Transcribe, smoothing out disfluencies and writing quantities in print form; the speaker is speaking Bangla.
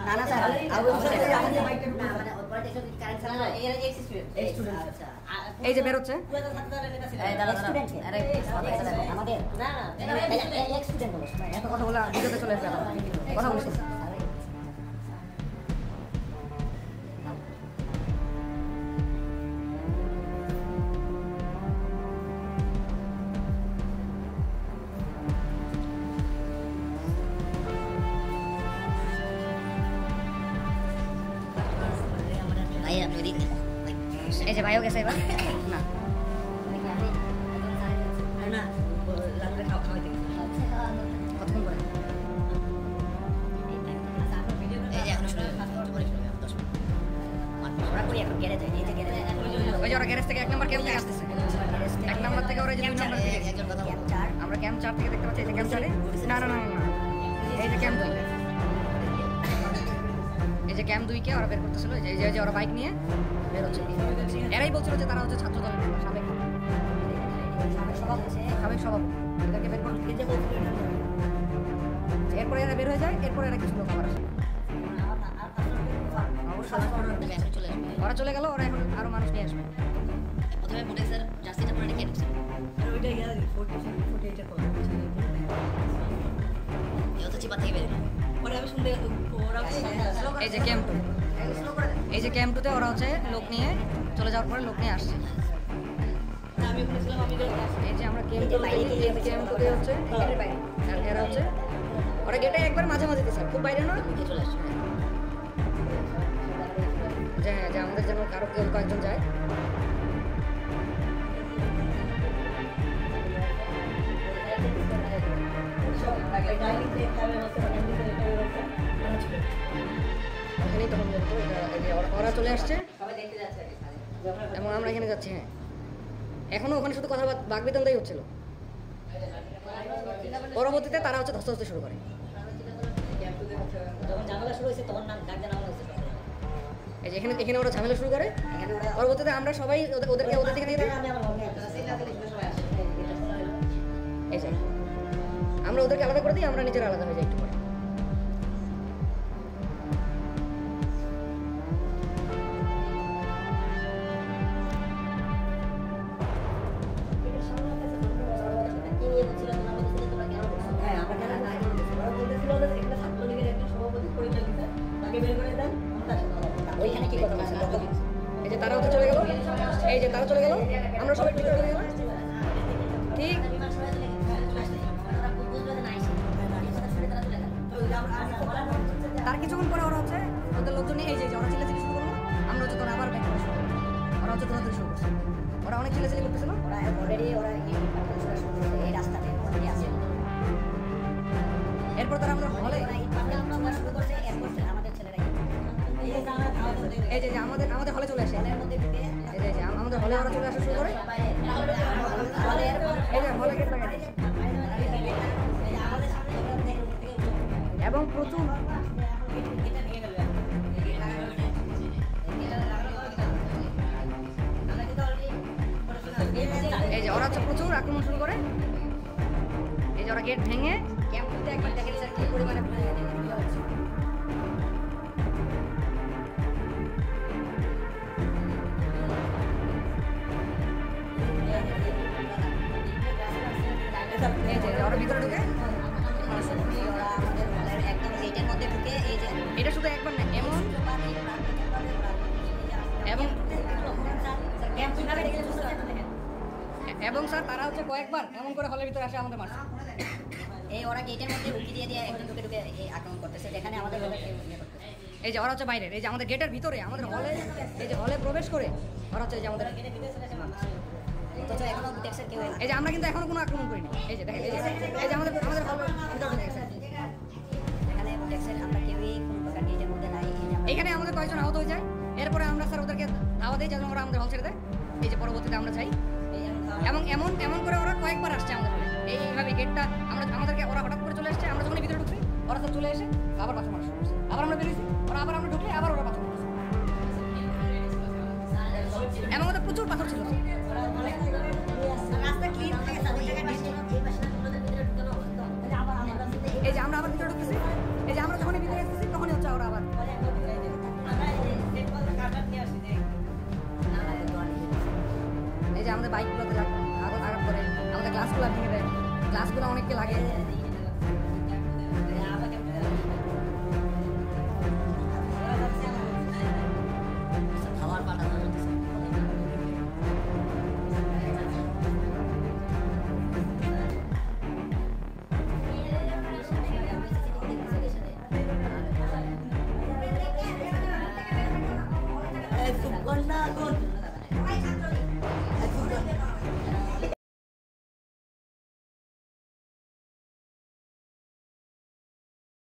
না না স্যার এই যে বের হচ্ছে এত কথা বলে ভিডিওতে চলে আসবে কথা বলছি এই যে ভাইও গেছে এবার না কতক্ষণ করে ওই যে ওরা গ্যারেজ থেকে 1 নম্বর ক্যাম্প থেকে আসতেছে 1 নম্বর থেকে ওরা যে 2 নম্বর থেকে আমরা ক্যাম্প 4 থেকে দেখতে পাচ্ছি এই যে ক্যাম্প 4 না না না এই যে ক্যাম্প 2 এই যে ক্যাম্প 2 কে ওরা বের করতেছিল এই যে ওরা বাইক নিয়ে বের হচ্ছে এরাই বলছিল যে তারা হচ্ছে ছাত্র দলের সাবেক সভাপতি এদেরকে বের করতে এরপরে এরা বের হয়ে যায় এরপরে এরা কিছু লোক আবার আসে ওরা চলে গেল ওরা এখন আরো মানুষ নিয়ে আসবে প্রথমে মোটেক্সের জার্সিটা পরে রেখে দিচ্ছে ওইটা ইয়া 48 এর কথা এও তো চিপা থেকে বের পরে আমি শুনতে ওরা এই যে ক্যাম্প এই যে ক্যাম্প 2 তে ওরা হচ্ছে লোক নিয়ে চলে যাওয়ার পরে লোক নিয়ে আসছে আমি ওখানে ছিলাম আমি এই যে আমরা ক্যাম্প 2 তে হচ্ছে গেটের বাইরে এরা হচ্ছে ওরা গেটে একবার মাঝে মাঝে স্যার খুব বাইরে না চলে আসছে যে আমাদের যেন কারো কেউ কয়েকজন যায় ওরা চলে আসছে এবং আমরা এখানে যাচ্ছি হ্যাঁ এখনো ওখানে শুধু কথা বাগবিতন্দাই হচ্ছিল পরবর্তীতে তারা হচ্ছে ধস্তে শুরু করে যখন ঝামেলা শুরু হয়েছে তখন ডাক জানা হয়েছে এই যে এখানে ওরা ঝামেলা শুরু করে পরবর্তীতে আমরা সবাই ওদেরকে ওদের থেকে নিয়ে এই যে আমরা ওদেরকে আলাদা করে দিই আমরা নিজেরা আলাদা হয়ে যাই একটু পরে এই যে তারাও তো চলে গেল এই যে তারা চলে গেল আমরা সবাই ভিতরে চলে গেলাম ঠিক তার কিছুক্ষণ পরে ওরা হচ্ছে ওদের লোকজন এই যে ওরা চিল্লাচিল্লি শুরু করলো আমরা হচ্ছে তোরা আবার ব্যাক করে শুরু করলাম ওরা হচ্ছে তোদের শুরু করছে ওরা অনেক চিল্লাচিল্লি করতেছিল ওরা অলরেডি ওরা এই রাস্তাতে অলরেডি আছে এরপর তারা আমাদের হলে শুরু করছে এরপর আমাদের ছেলেরা এই যে আমাদের হলে চলে আসে এই যে আমাদের হলে ওরা চলে আসা শুরু করে এই যে হলে গেট লাগাই এবং প্রচুর এই যে ওরা হচ্ছে প্রচুর আক্রমণ শুরু করে এই যে ওরা গেট ভেঙে ক্যাম্পে একবার দেখেন স্যার কি পরিমাণে ওরা ভিতরে ঢুকে একদম এইটার মধ্যে ঢুকে এই যে এটা শুধু একবার না এমন এবং স্যার তারা হচ্ছে কয়েকবার এমন করে হলের ভিতরে আসে আমাদের মারছে এই ওরা গেটের মধ্যে উকি দিয়ে একদম ঢুকে ঢুকে এই আক্রমণ করতেছে যেখানে আমাদের এই যে ওরা হচ্ছে বাইরে এই যে আমাদের গেটের ভিতরে আমাদের হলে এই যে হলে প্রবেশ করে ওরা হচ্ছে এই যে আমাদের এই যে আমরা কিন্তু এখনো কোনো আক্রমণ করিনি এই যে দেখেন এই যে আমাদের এখানে আমাদের কয়েকজন আহত হয়ে যায় এরপরে আমরা স্যার ওদেরকে ধাওয়া দিই যেন ওরা আমাদের হল ছেড়ে দেয় এই যে পরবর্তীতে আমরা যাই এবং এমন করে ওরা কয়েকবার আসছে আমাদের হলে এইভাবে গেটটা আমাদেরকে ওরা হঠাৎ করে চলে আসছে আমরা যখন ভিতরে ঢুকছি ওরা সব চলে এসে আবার পাথর মারা শুরু করছে আবার আমরা বেরিয়েছি ওরা আবার আমরা ঢুকলে আবার ওরা পাথর মারছে এমন মধ্যে প্রচুর পাথর ছিল এই যে আমরা আবার ভিতরে ঢুকতেছি এই যে আমরা যখন ভিতরে ক্লাসগুলো ভেঙে দেয়, ক্লাসগুলো অনেককে লাগে।